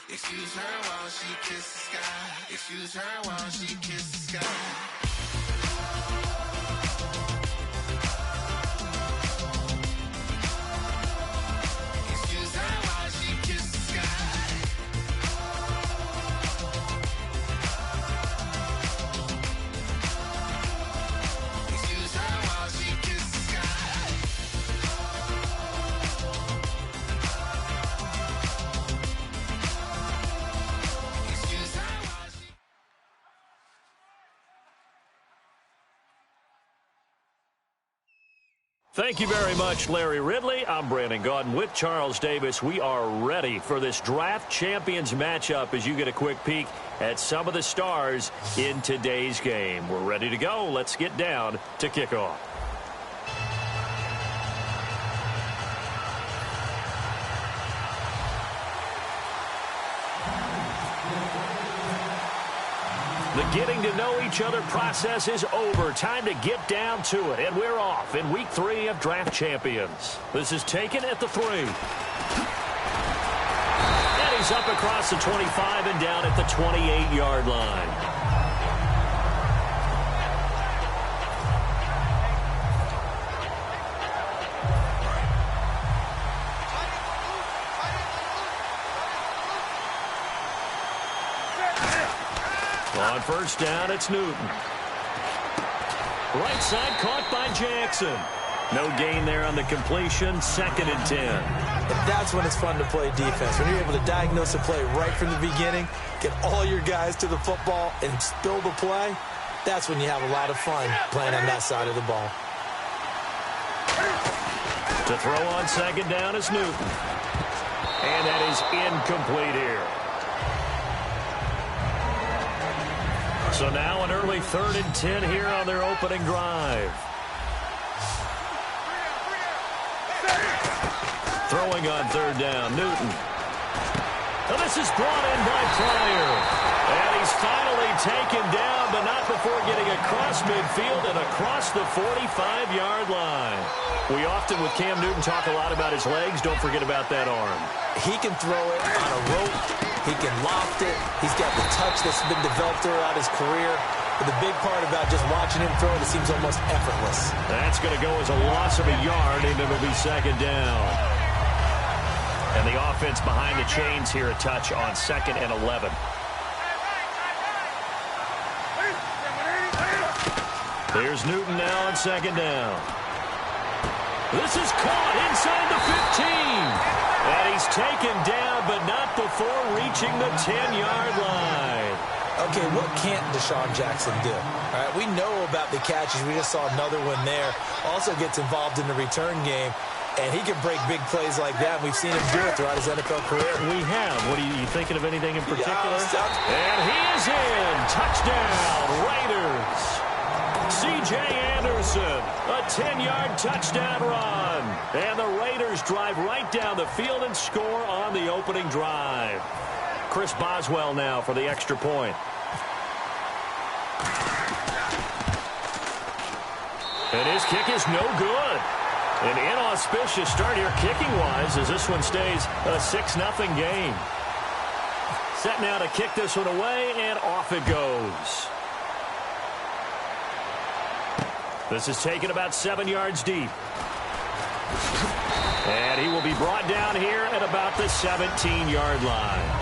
Excuse her while she kisses the sky. Excuse her while she kisses the sky. Thank you very much, Larry Ridley. I'm Brandon Gaudin with Charles Davis. We are ready for this draft champions matchup as you get a quick peek at some of the stars in today's game. We're ready to go. Let's get down to kickoff. The getting to know each other process is over. Time to get down to it. And we're off in week 3 of Draft Champions. This is taken at the 3. And he's up across the 25 and down at the 28-yard line. On first down, it's Newton. Right side caught by Jackson. No gain there on the completion. 2nd and 10. And that's when it's fun to play defense. When you're able to diagnose a play right from the beginning, get all your guys to the football, and spill the play, that's when you have a lot of fun playing on that side of the ball. To throw on 2nd down is Newton. And that is incomplete here. So now an early 3rd and 10 here on their opening drive. Throwing on 3rd down, Newton. And this is brought in by Pryor. And he's finally taken down, but not before getting across midfield and across the 45-yard line. We often, with Cam Newton, talk a lot about his legs. Don't forget about that arm. He can throw it on a rope. He can loft it. He's got the touch that's been developed throughout his career. But the big part about just watching him throw it, it seems almost effortless. That's going to go as a loss of a yard, and it'll be 2nd down. And the offense behind the chains here, a touch on 2nd and 11. There's Newton now on 2nd down. This is caught inside the 15. And he's taken down, but not before reaching the 10-yard line. Okay, what can't Deshaun Jackson do? All right, we know about the catches. We just saw another one there. Also gets involved in the return game, and he can break big plays like that. We've seen him do it throughout his NFL career. We have. What are you thinking of anything in particular? And he is in. Touchdown, Raiders. C.J. Anderson, a 10-yard touchdown run. And the Raiders drive right down the field and score on the opening drive. Chris Boswell now for the extra point. And his kick is no good. An inauspicious start here kicking-wise as this one stays a 6-0 game. Set now to kick this one away, and off it goes. This is taken about 7 yards deep. And he will be brought down here at about the 17-yard line.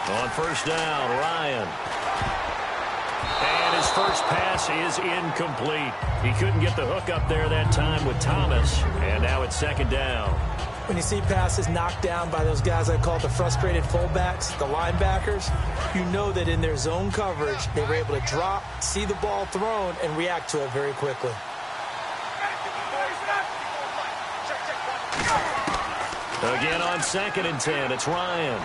On first down, Ryan. And his first pass is incomplete. He couldn't get the hook up there that time with Thomas. And now it's 2nd down. When you see passes knocked down by those guys I call the frustrated fullbacks, the linebackers, you know that in their zone coverage, they were able to drop, see the ball thrown, and react to it very quickly. Again on 2nd and 10, it's Ryan.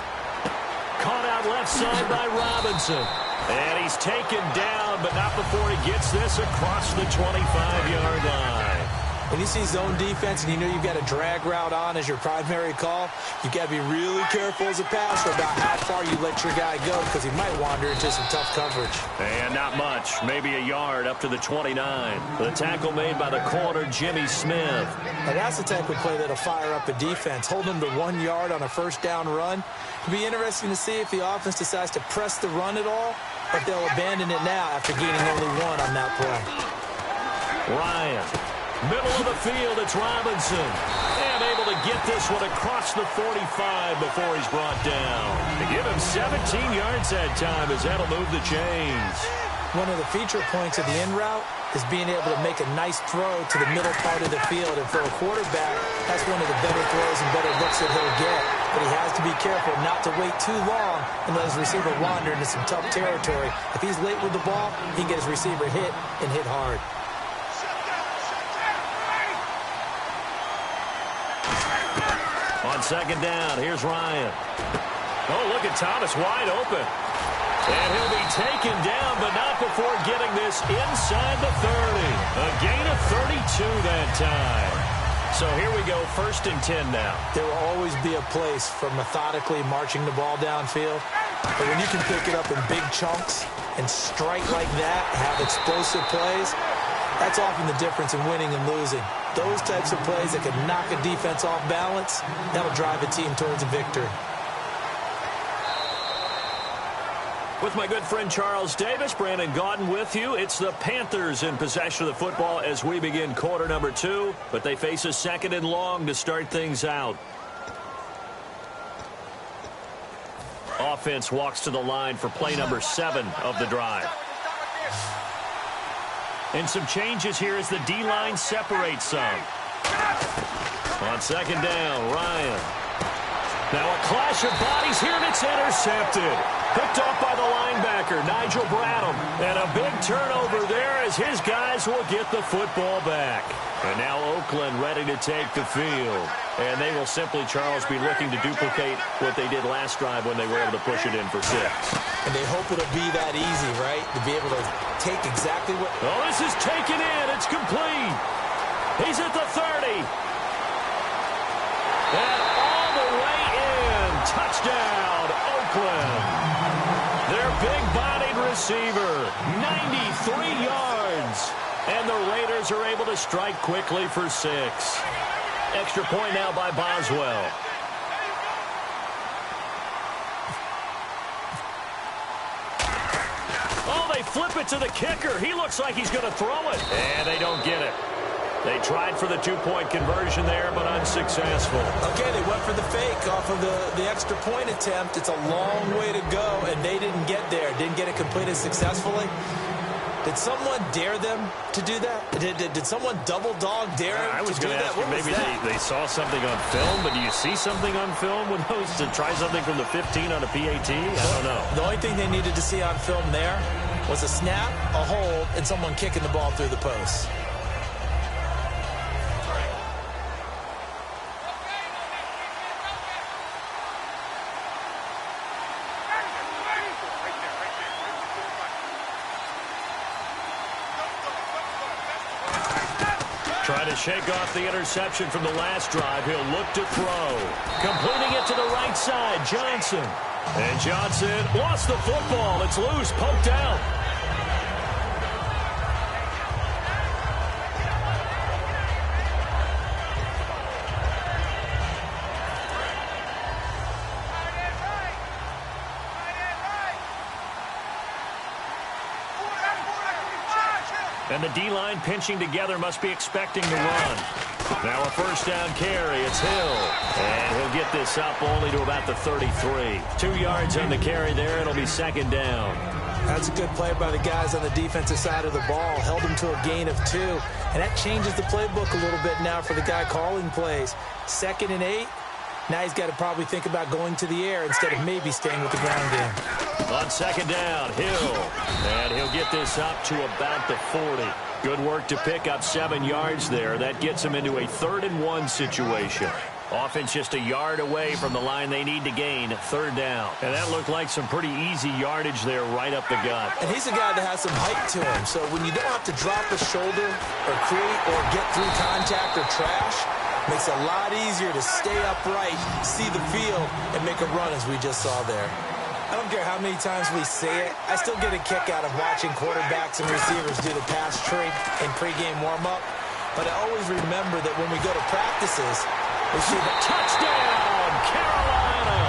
Caught out left side by Robinson. And he's taken down, but not before he gets this across the 25-yard line. When you see zone defense and you know you've got a drag route on as your primary call, you've got to be really careful as a passer about how far you let your guy go because he might wander into some tough coverage. And not much, maybe a yard up to the 29. The tackle made by the corner, Jimmy Smith. And that's the type of play that'll fire up a defense. Hold them to 1 yard on a first down run. It'll be interesting to see if the offense decides to press the run at all, or if they'll abandon it now after gaining only 1 on that play. Ryan. Middle of the field, it's Robinson. And able to get this one across the 45 before he's brought down. They give him 17 yards that time as that'll move the chains. One of the feature points of the in route is being able to make a nice throw to the middle part of the field. And for a quarterback, that's one of the better throws and better looks that he'll get. But he has to be careful not to wait too long and let his receiver wander into some tough territory. If he's late with the ball, he can get his receiver hit and hit hard. On second down, here's Ryan. Oh, look at Thomas wide open. And he'll be taken down, but not before getting this inside the 30. A gain of 32 that time. So here we go, 1st and 10 now. There will always be a place for methodically marching the ball downfield. But when you can pick it up in big chunks and strike like that, have explosive plays, that's often the difference in winning and losing. Those types of plays that can knock a defense off balance, that'll drive a team towards a victory. With my good friend Charles Davis, Brandon Gaudin with you. It's the Panthers in possession of the football as we begin quarter number 2, but they face a 2nd and long to start things out. Offense walks to the line for play number 7 of the drive. And some changes here as the D-line separates some. On second down, Ryan. Now a clash of bodies here, and it's intercepted. Picked off by the linebacker, Nigel Bradham. And a big turnover there as his guys will get the football back. And now Oakland ready to take the field. And they will simply, Charles, be looking to duplicate what they did last drive when they were able to push it in for 6. And they hope it'll be that easy, right? To be able to take exactly what... Oh, this is taken in. It's complete. He's at the 30. And all the way in. Touchdown, Oakland. Their big-bodied receiver, 93 yards. And the Raiders are able to strike quickly for 6. Extra point now by Boswell. Oh, they flip it to the kicker. He looks like he's going to throw it. And they don't get it. They tried for the 2-point conversion there, but unsuccessful. Okay, they went for the fake off of the extra point attempt. It's a long way to go, and they didn't get there. Didn't get it completed successfully. Did someone dare them to do that? Did someone double dog dare them I was to do going to that? ask you, maybe they saw something on film, but do you see something on film with those to try something from the 15 on a PAT? I don't know. The only thing they needed to see on film there was a snap, a hold, and someone kicking the ball through the post. Trying to shake off the interception from the last drive. He'll look to throw. Completing it to the right side, Johnson. And Johnson lost the football. It's loose, poked out. And the D-line pinching together must be expecting to run. Now a first down carry. It's Hill. And he'll get this up only to about the 33. 2 yards on the carry there. It'll be second down. That's a good play by the guys on the defensive side of the ball. Held him to a gain of 2. And that changes the playbook a little bit now for the guy calling plays. 2nd and 8. Now he's got to probably think about going to the air instead of maybe staying with the ground game. On second down, Hill. And he'll get this up to about the 40. Good work to pick up 7 yards there. That gets him into a 3rd and 1 situation. Offense just a yard away from the line they need to gain. Third down. And that looked like some pretty easy yardage there right up the gut. And he's a guy that has some height to him. So when you don't have to drop a shoulder or create or get through contact or trash, makes it a lot easier to stay upright, see the field, and make a run as we just saw there. I don't care how many times we say it, I still get a kick out of watching quarterbacks and receivers do the pass trick in pregame warm-up. But I always remember that when we go to practices, we see the touchdown, Carolina.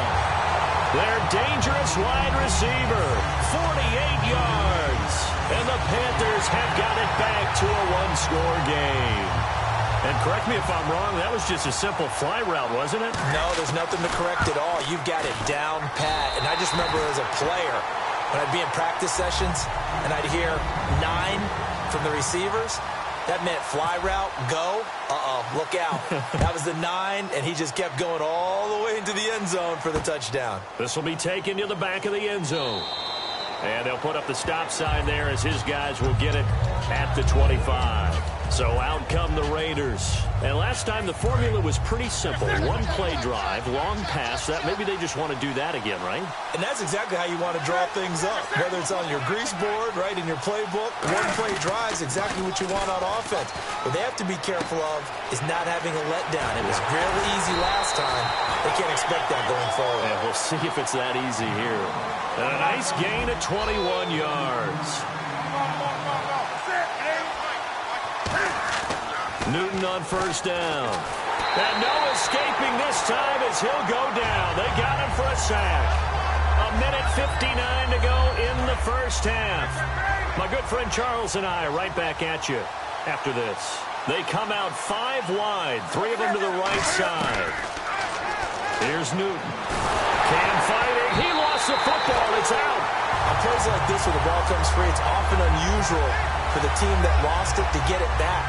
Their dangerous wide receiver, 48 yards. And the Panthers have got it back to a one-score game. And correct me if I'm wrong, that was just a simple fly route, wasn't it? No, there's nothing to correct at all. You've got it down pat. And I just remember as a player, when I'd be in practice sessions and I'd hear 9 from the receivers, that meant fly route, go, look out. That was the 9, and he just kept going all the way into the end zone for the touchdown. This will be taken to the back of the end zone. And they'll put up the stop sign there as his guys will get it at the 25. So out come the Raiders. And last time the formula was pretty simple. One play drive, long pass. That maybe they just want to do that again, right? And that's exactly how you want to draw things up. Whether it's on your grease board, right, in your playbook, one play drive is exactly what you want on offense. What they have to be careful of is not having a letdown. It was really easy last time. They can't expect that going forward. And we'll see if it's that easy here. And a nice gain of 21 yards. Newton on first down. And no escaping this time as he'll go down. They got him for a sack. A minute 59 to go in the first half. My good friend Charles and I are right back at you after this. They come out 5 wide, 3 of them to the right side. Here's Newton. Can fight it. He lost the football. It's out. On plays like this where the ball comes free, it's often unusual for the team that lost it to get it back.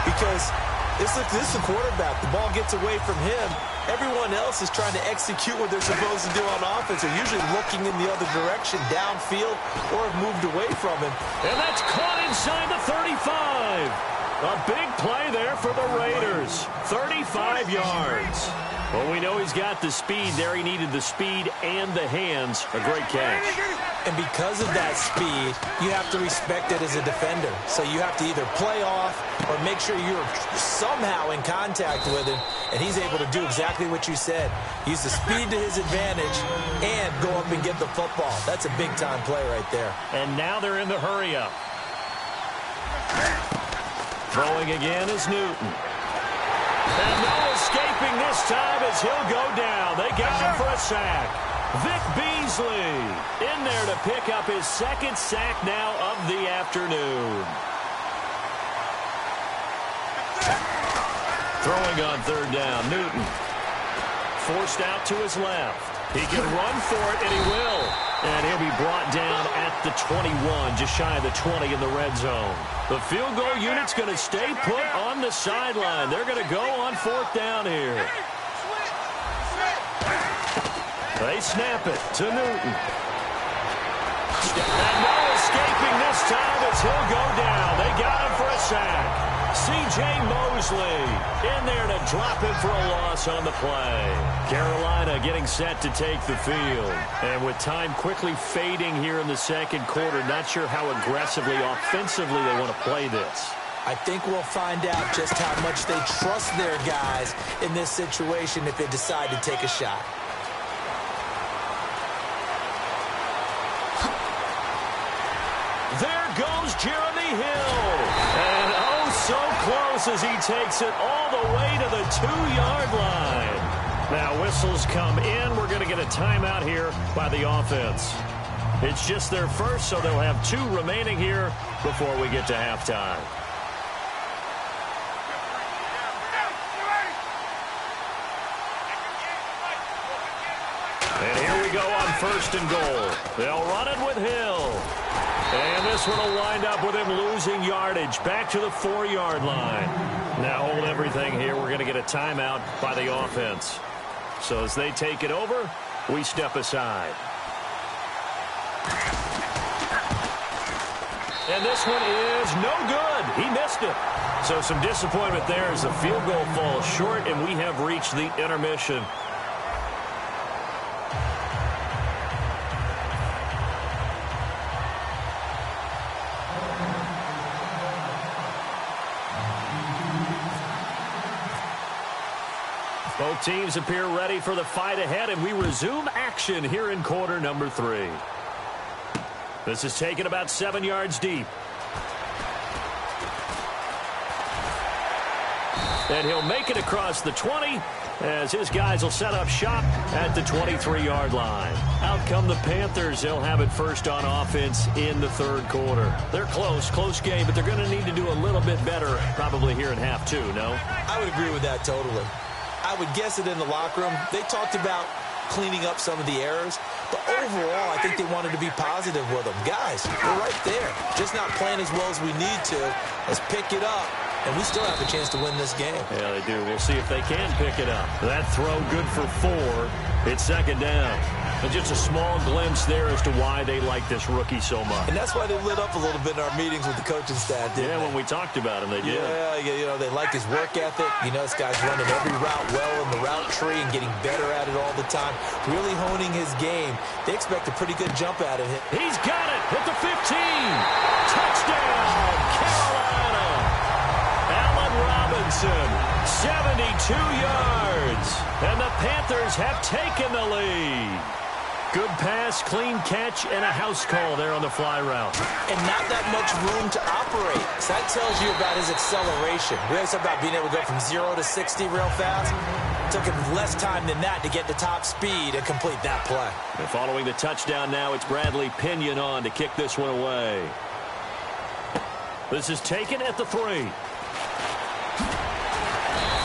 Because this is the quarterback. The ball gets away from him. Everyone else is trying to execute what they're supposed to do on offense. They're usually looking in the other direction, downfield, or have moved away from him. And that's caught inside the 35. A big play there for the Raiders. 35 yards. Well, we know he's got the speed there. He needed the speed and the hands. A great catch. And because of that speed, you have to respect it as a defender. So you have to either play off or make sure you're somehow in contact with him. And he's able to do exactly what you said. Use the speed to his advantage and go up and get the football. That's a big-time play right there. And now they're in the hurry-up. Throwing again is Newton. And no escaping this time as he'll go down. They got him for a sack. Vic Beasley in there to pick up his second sack now of the afternoon. Throwing on third down, Newton. Forced out to his left. He can run for it, and he will. And he'll be brought down at the 21, just shy of the 20 in the red zone. The field goal unit's going to stay put on the sideline. They're going to go on fourth down here. They snap it to Newton. And no escaping this time as he'll go down. They got him for a sack. C.J. Mosley in there to drop him for a loss on the play. Carolina getting set to take the field. And with time quickly fading here in the second quarter, not sure how aggressively, offensively they want to play this. I think we'll find out just how much they trust their guys in this situation if they decide to take a shot. There goes Jeremy Hill. And oh, so close as he takes it all the way to the 2-yard line. Now whistles come in. We're going to get a timeout here by the offense. It's just their first, so they'll have 2 remaining here before we get to halftime. And here we go on first and goal. They'll run it with Hill. And this one will wind up with him losing yardage back to the 4-yard line. Now hold everything here. We're going to get a timeout by the offense. So as they take it over, we step aside. And this one is no good. He missed it. So some disappointment there as the field goal falls short, and we have reached the intermission. Both teams appear ready for the fight ahead, and we resume action here in quarter number 3. This is taken about 7 yards deep. And he'll make it across the 20 as his guys will set up shop at the 23-yard line. Out come the Panthers. They'll have it first on offense in the third quarter. They're close game, but they're going to need to do a little bit better probably here in half 2, no? I would agree with that totally. I would guess it in the locker room. They talked about cleaning up some of the errors, but overall, I think they wanted to be positive with them. Guys, we're right there. Just not playing as well as we need to. Let's pick it up, and we still have a chance to win this game. Yeah, they do. We'll see if they can pick it up. That throw good for 4. It's second down. And just a small glimpse there as to why they like this rookie so much. And that's why they lit up a little bit in our meetings with the coaching staff, didn't they? When we talked about him, they did. Yeah, you know, they like his work ethic. You know, this guy's running every route well in the route tree and getting better at it all the time. Really honing his game. They expect a pretty good jump out of him. He's got it at the 15. Touchdown, Carolina. Allen Robinson, 72 yards. And the Panthers have taken the lead. Good pass, clean catch, and a house call there on the fly route. And not that much room to operate. So that tells you about his acceleration. We always talk about being able to go from 0 to 60 real fast. It took him less time than that to get to top speed and complete that play. And following the touchdown now, it's Bradley Pinion on to kick this one away. This is taken at the 3.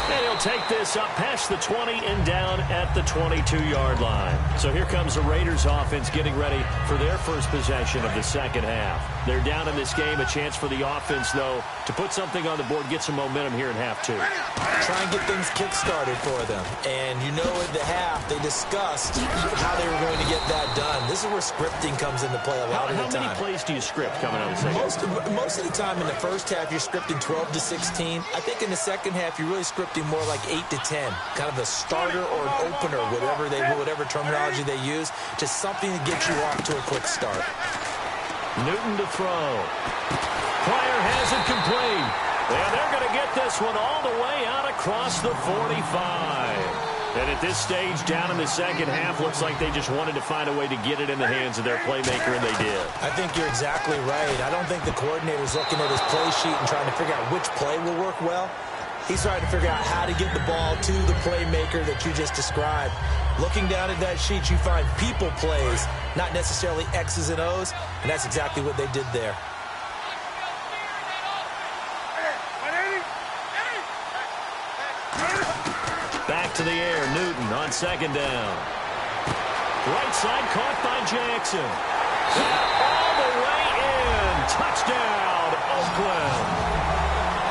And he'll take this up past the 20 and down at the 22-yard line. So here comes the Raiders offense getting ready for their first possession of the second half. They're down in this game. A chance for the offense, though, to put something on the board, get some momentum here in half 2. Try and get things kick-started for them. And you know at the half, they discussed how they were going to get that done. This is where scripting comes into play a lot of the time. How many plays do you script coming out of the second half? Most of the time in the first half, you're scripting 12 to 16. I think in the second half, you're really scripting more like 8 to 10. Kind of a starter or an opener, whatever terminology they use. Just something to get you off to a quick start. Newton to throw. Pryor has it complete. And they're going to get this one all the way out across the 45. And at this stage, down in the second half, looks like they just wanted to find a way to get it in the hands of their playmaker, and they did. I think you're exactly right. I don't think the coordinator's looking at his play sheet and trying to figure out which play will work well. He's trying to figure out how to get the ball to the playmaker that you just described. Looking down at that sheet, you find people plays, not necessarily X's and O's, and that's exactly what they did there. Back to the air, Newton on second down. Right side caught by Jackson. All the way in. Touchdown, Oakland.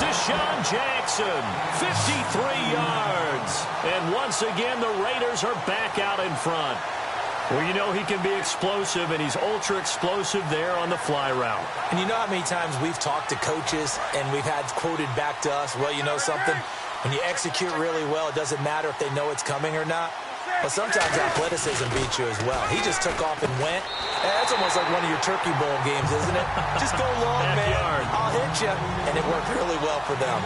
Deshaun Jackson, 53 yards. And once again, the Raiders are back out in front. Well, you know he can be explosive, and he's ultra-explosive there on the fly route. And you know how many times we've talked to coaches and we've had quoted back to us, well, you know something? When you execute really well, it doesn't matter if they know it's coming or not. Well, sometimes athleticism beats you as well. He just took off and went. That's almost like one of your Turkey Bowl games, isn't it? Just go long, man. I'll hit you. And it worked really well for them.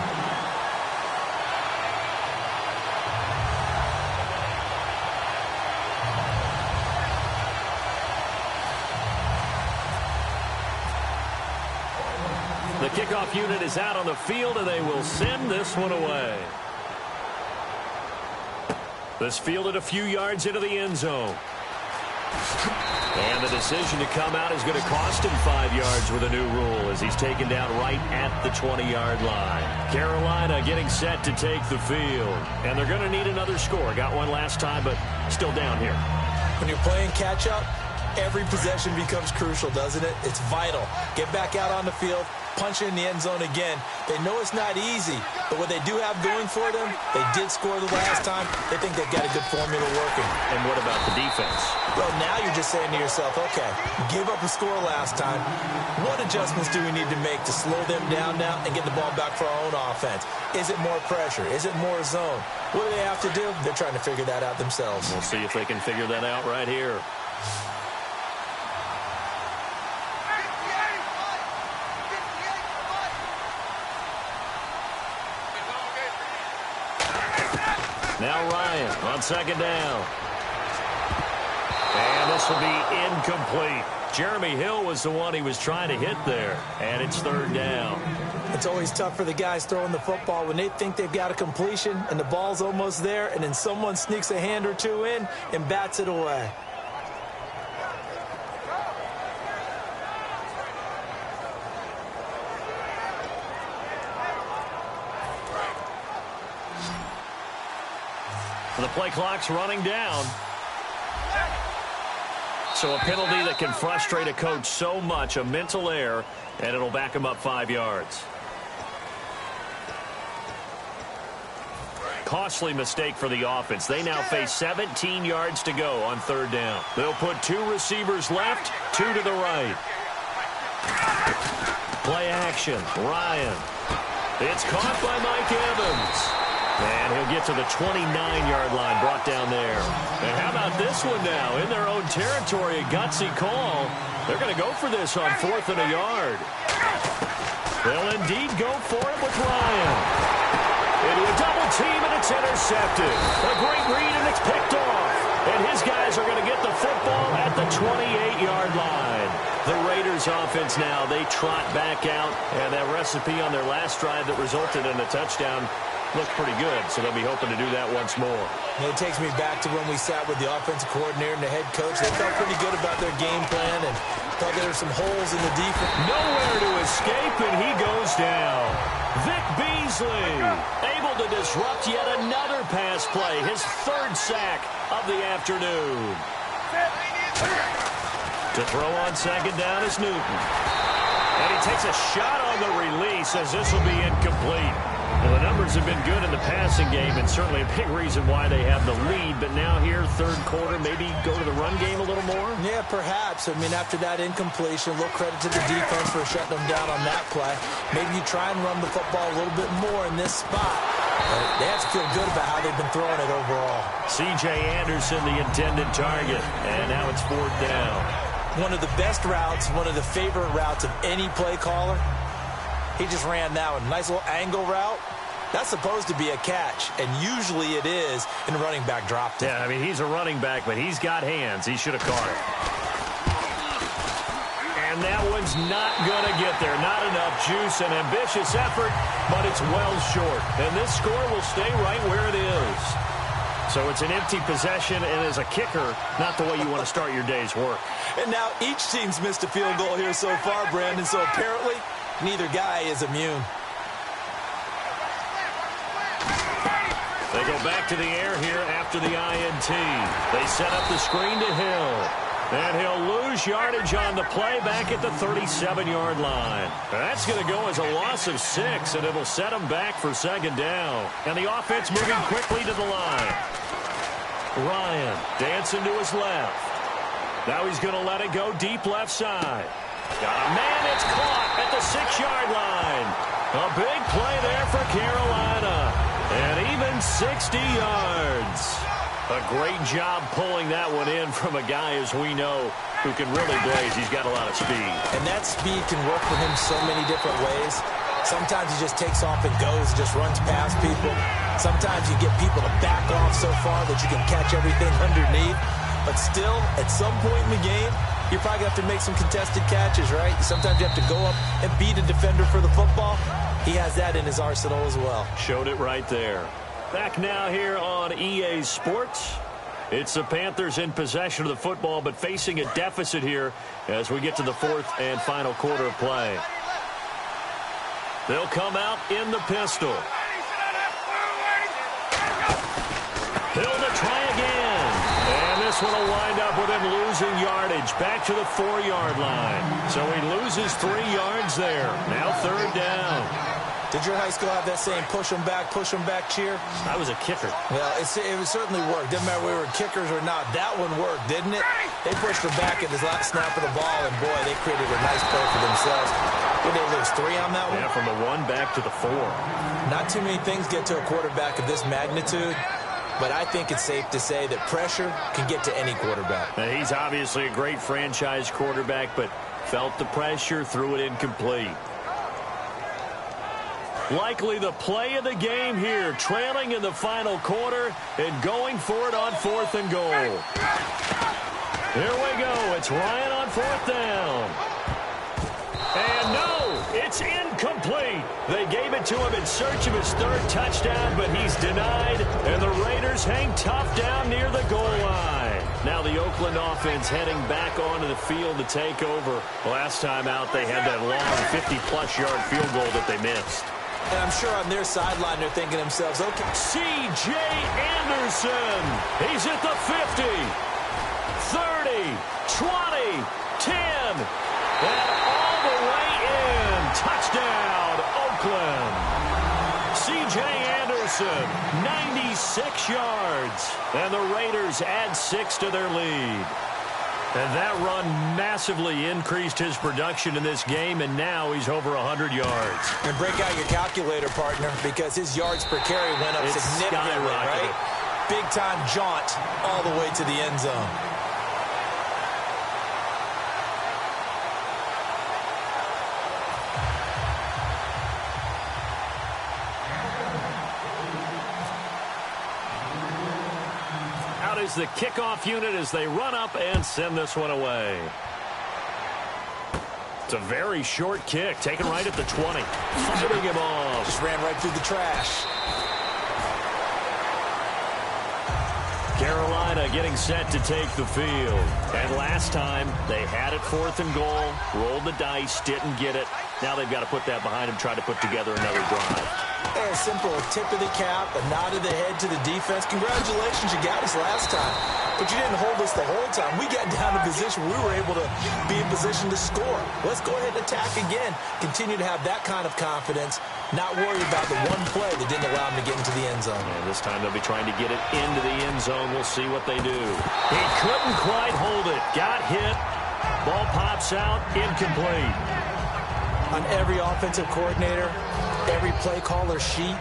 The kickoff unit is out on the field, and they will send this one away. This fielded a few yards into the end zone. And the decision to come out is going to cost him 5 yards with a new rule as he's taken down right at the 20-yard line. Carolina getting set to take the field. And they're going to need another score. Got one last time, but still down here. When you're playing catch-up, Every possession becomes crucial, doesn't it? It's vital. Get back out on the field, punch it in the end zone again. They know it's not easy, but what they do have going for them, they did score the last time. They think they've got a good formula working. And what about the defense? Well, now you're just saying to yourself, okay, give up a score last time. What adjustments do we need to make to slow them down now and get the ball back for our own offense? Is it more pressure? Is it more zone? What do they have to do? They're trying to figure that out themselves. We'll see if they can figure that out right here. Now Ryan on second down. And this will be incomplete. Jeremy Hill was the one he was trying to hit there. And it's third down. It's always tough for the guys throwing the football when they think they've got a completion and the ball's almost there, and then someone sneaks a hand or two in and bats it away. The play clock's running down. So a penalty that can frustrate a coach so much, a mental error, and it'll back him up 5 yards. Costly mistake for the offense. They now face 17 yards to go on third down. They'll put 2 receivers left, 2 to the right. Play action. Ryan. It's caught by Mike Evans. And he'll get to the 29-yard line, brought down there. And how about this one now? In their own territory, a gutsy call. They're going to go for this on 4th and a yard. They'll indeed go for it with Ryan. Into a double team, and it's intercepted. A great read, and it's picked off. And his guys are going to get the football at the 28-yard line. The Raiders offense now, they trot back out. And that recipe on their last drive that resulted in a touchdown looked pretty good, so they'll be hoping to do that once more. It takes me back to when we sat with the offensive coordinator and the head coach. They felt pretty good about their game plan and thought there were some holes in the defense. Nowhere to escape, and he goes down. Vic Beasley able to disrupt yet another pass play, his 3rd sack of the afternoon. To throw on second down is Newton. And he takes a shot on the release as this will be incomplete. Well, the numbers have been good in the passing game, and certainly a big reason why they have the lead. But now here, third quarter, maybe go to the run game a little more? Yeah, perhaps. I mean, after that incompletion, a little credit to the defense for shutting them down on that play. Maybe you try and run the football a little bit more in this spot. But they have to feel good about how they've been throwing it overall. C.J. Anderson, the intended target, and now it's 4th down. One of the best routes, one of the favorite routes of any play caller. He just ran that one. Nice little angle route. That's supposed to be a catch, and usually it is, and the running back dropped it. Yeah, I mean, he's a running back, but he's got hands. He should have caught it. And that one's not going to get there. Not enough juice, an ambitious effort, but it's well short. And this score will stay right where it is. So it's an empty possession, and as a kicker, not the way you want to start your day's work. And now each team's missed a field goal here so far, Brandon, so apparently neither guy is immune. They go back to the air here after the INT. They set up the screen to Hill. And he'll lose yardage on the play back at the 37-yard line. That's going to go as a loss of 6, and it'll set him back for second down. And the offense moving quickly to the line. Ryan dancing to his left. Now he's going to let it go deep left side. Got a man, it's caught at the 6-yard line. A big play there for Carolina. And even 60 yards. A great job pulling that one in from a guy, as we know, who can really blaze. He's got a lot of speed. And that speed can work for him so many different ways. Sometimes he just takes off and goes, just runs past people. Sometimes you get people to back off so far that you can catch everything underneath. But still, at some point in the game, you're probably going to have to make some contested catches, right? Sometimes you have to go up and beat a defender for the football. He has that in his arsenal as well. Showed it right there. Back now here on EA Sports. It's the Panthers in possession of the football, but facing a deficit here as we get to the 4th and final quarter of play. They'll come out in the pistol. Hill to try again. And this this one will wind up with him losing yardage back to the 4-yard line. So he loses 3 yards there. Now 3rd down. Did your high school have that saying, push them back cheer? I was a kicker. Well, it certainly worked. Didn't matter whether we were kickers or not. That one worked, didn't it? They pushed them back at the last snap of the ball, and boy, they created a nice play for themselves. Did they lose 3 on that one? Yeah, from the 1 back to the 4. Not too many things get to a quarterback of this magnitude, but I think it's safe to say that pressure can get to any quarterback. Now, he's obviously a great franchise quarterback, but felt the pressure, threw it incomplete. Likely the play of the game here, trailing in the final quarter and going for it on 4th and goal. Here we go. It's Ryan on 4th down. And no, it's incomplete. They gave it to him in search of his 3rd touchdown, but he's denied, and the Raiders hang tough down near the goal line. Now the Oakland offense heading back onto the field to take over. Last time out, they had that long 50-plus yard field goal that they missed. And I'm sure on their sideline they're thinking to themselves, okay. C.J. Anderson. He's at the 50, 30, 20, 10, and all the way in. Touchdown, Oakland. C.J. Anderson, 96 yards. And the Raiders add 6 to their lead. And that run massively increased his production in this game, and now he's over 100 yards. And break out your calculator, partner, because his yards per carry went up significantly, right? Big-time jaunt all the way to the end zone. Is the kickoff unit as they run up and send this one away. It's a very short kick, taken right at the 20. Fighting him off. Just ran right through the trash. Carolina getting set to take the field. And last time, they had it 4th and goal, rolled the dice, didn't get it. Now they've got to put that behind them, try to put together another drive. A simple tip of the cap, a nod of the head to the defense. Congratulations, you got us last time. But you didn't hold us the whole time. We got down to position we were able to be in position to score. Let's go ahead and attack again. Continue to have that kind of confidence. Not worry about the one play that didn't allow them to get into the end zone. And this time they'll be trying to get it into the end zone. We'll see what they do. He couldn't quite hold it. Got hit. Ball pops out. Incomplete. On every offensive coordinator, every play caller sheet,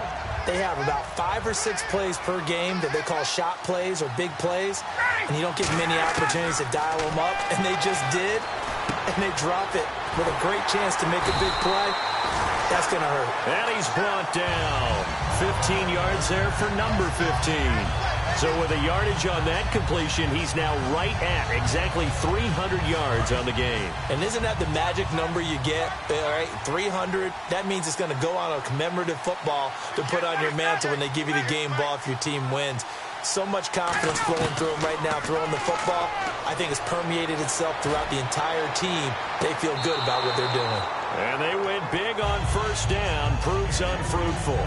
they have about 5 or 6 plays per game that they call shot plays or big plays, and you don't get many opportunities to dial them up, and they just did, and they drop it with a great chance to make a big play. That's going to hurt. And he's brought down. 15 yards there for number 15. So with a yardage on that completion, he's now right at exactly 300 yards on the game. And isn't that the magic number you get? All right, 300. That means it's going to go on a commemorative football to put on your mantle when they give you the game ball if your team wins. So much confidence flowing through him right now, throwing the football. I think it's permeated itself throughout the entire team. They feel good about what they're doing. And they went big on 1st down. Proves unfruitful.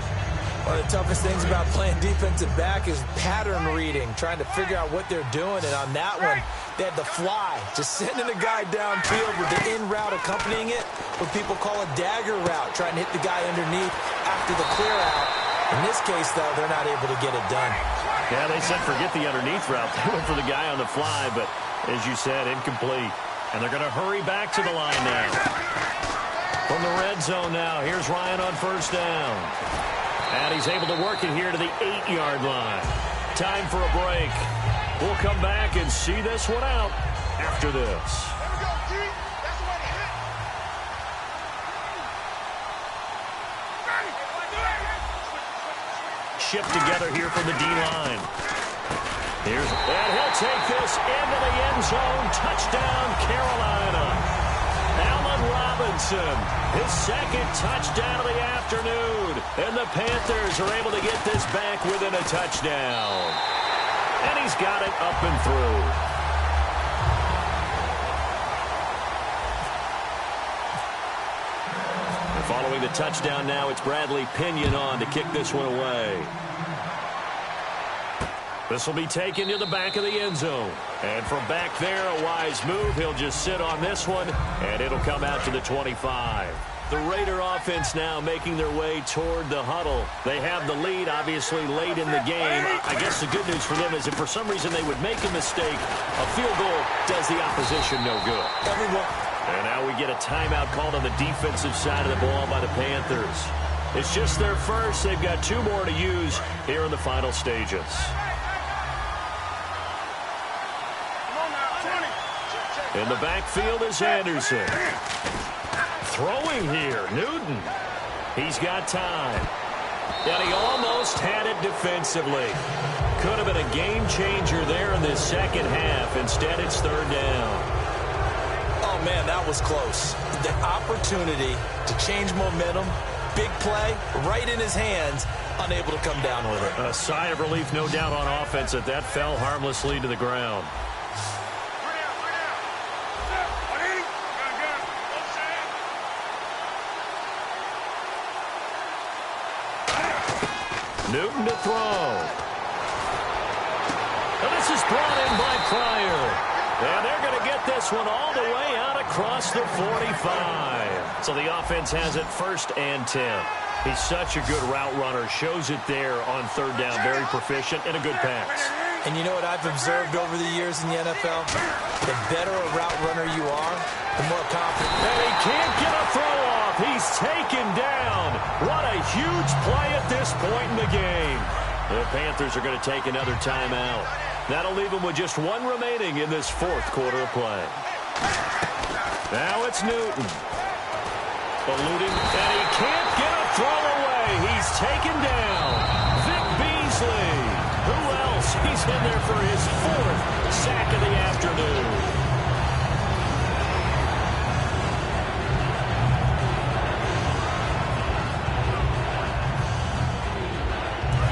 One of the toughest things about playing defensive back is pattern reading, trying to figure out what they're doing. And on that one, they had the fly, just sending a guy downfield with the in route accompanying it, what people call a dagger route, trying to hit the guy underneath after the clear out. In this case, though, they're not able to get it done. Yeah, they said forget the underneath route. They went for the guy on the fly, but as you said, incomplete. And they're going to hurry back to the line now. From the red zone now, here's Ryan on 1st down. And he's able to work it here to the 8-yard line. Time for a break. We'll come back and see this one out after this. Shift together here from the D-line. And he'll take this into the end zone. Touchdown, Carolina. Allen Robinson, his 2nd touchdown of the afternoon. And the Panthers are able to get this back within a touchdown. And he's got it up and through. And following the touchdown now, it's Bradley Pinion on to kick this one away. This will be taken to the back of the end zone. And from back there, a wise move. He'll just sit on this one, and it'll come out to the 25. The Raider offense now making their way toward the huddle. They have the lead, obviously, late in the game. I guess the good news for them is if for some reason they would make a mistake, a field goal does the opposition no good. And now we get a timeout called on the defensive side of the ball by the Panthers. It's just their first. They've got 2 more to use here in the final stages. In the backfield is Anderson. Throwing here, Newton. He's got time. And he almost had it defensively. Could have been a game changer there in this second half. Instead, it's 3rd down. Oh, man, that was close. The opportunity to change momentum, big play, right in his hands, unable to come down with it. A sigh of relief, no doubt, on offense that fell harmlessly to the ground. Newton to throw. And this is brought in by Pryor. And they're going to get this one all the way out across the 45. So the offense has it 1st and 10. He's such a good route runner. Shows it there on 3rd down. Very proficient and a good pass. And you know what I've observed over the years in the NFL? The better a route runner you are, the more confident. And he can't get a throw off. He's taken down. What a huge play at this point in the game. The Panthers are going to take another timeout. That'll leave them with just 1 remaining in this 4th quarter of play. Now it's Newton. Eluding, and he can't get a throw away. He's taken down. Vic Beasley. Who else? He's in there for his 4th sack of the afternoon.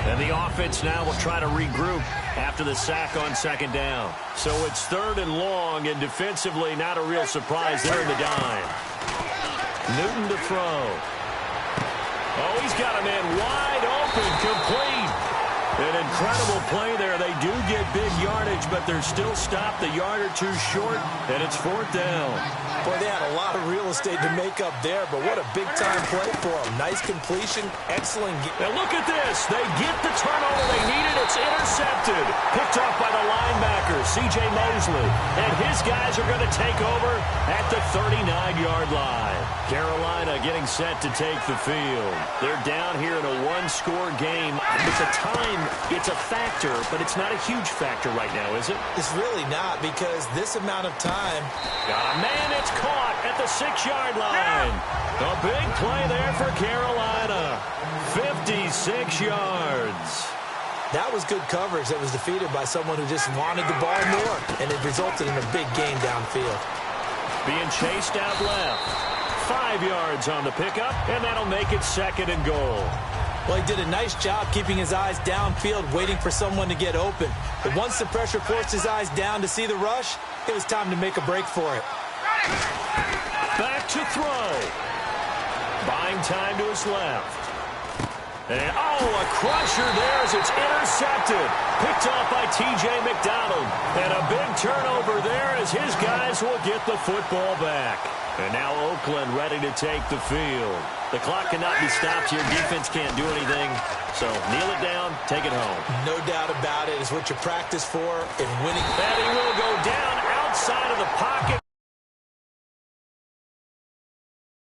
And the offense now will try to regroup after the sack on 2nd down. So it's 3rd and long, and defensively not a real surprise there in the dime. Newton to throw. Oh, he's got a man wide open, complete. An incredible play there. They do get big yardage, but they're still stopped a yard or 2 short, and it's 4th down. Boy, they had a lot of real estate to make up there, but what a big-time play for them. Nice completion, excellent. Now look at this. They get the turnover they needed. It's intercepted. Picked off by the linebacker, C.J. Mosley. And his guys are going to take over at the 39-yard line. Carolina getting set to take the field. They're down here in a 1-score game. It's a factor, but it's not a huge factor right now, is it? It's really not, because this amount of time. Got a man. It's caught at the 6-yard line. A big play there for Carolina. 56 yards. That was good coverage that was defeated by someone who just wanted the ball more, and it resulted in a big gain downfield. Being chased out left. 5 yards on the pickup, and that'll make it 2nd and goal. Well, he did a nice job keeping his eyes downfield, waiting for someone to get open. But once the pressure forced his eyes down to see the rush, it was time to make a break for it. Back to throw. Buying time to his left. And, a crusher there as it's intercepted. Picked off by T.J. McDonald. And a big turnover there as his guys will get the football back. And now Oakland ready to take the field. The clock cannot be stopped here. Defense can't do anything. So kneel it down, take it home. No doubt about it. It's what you practice for in winning. And he will go down outside of the pocket.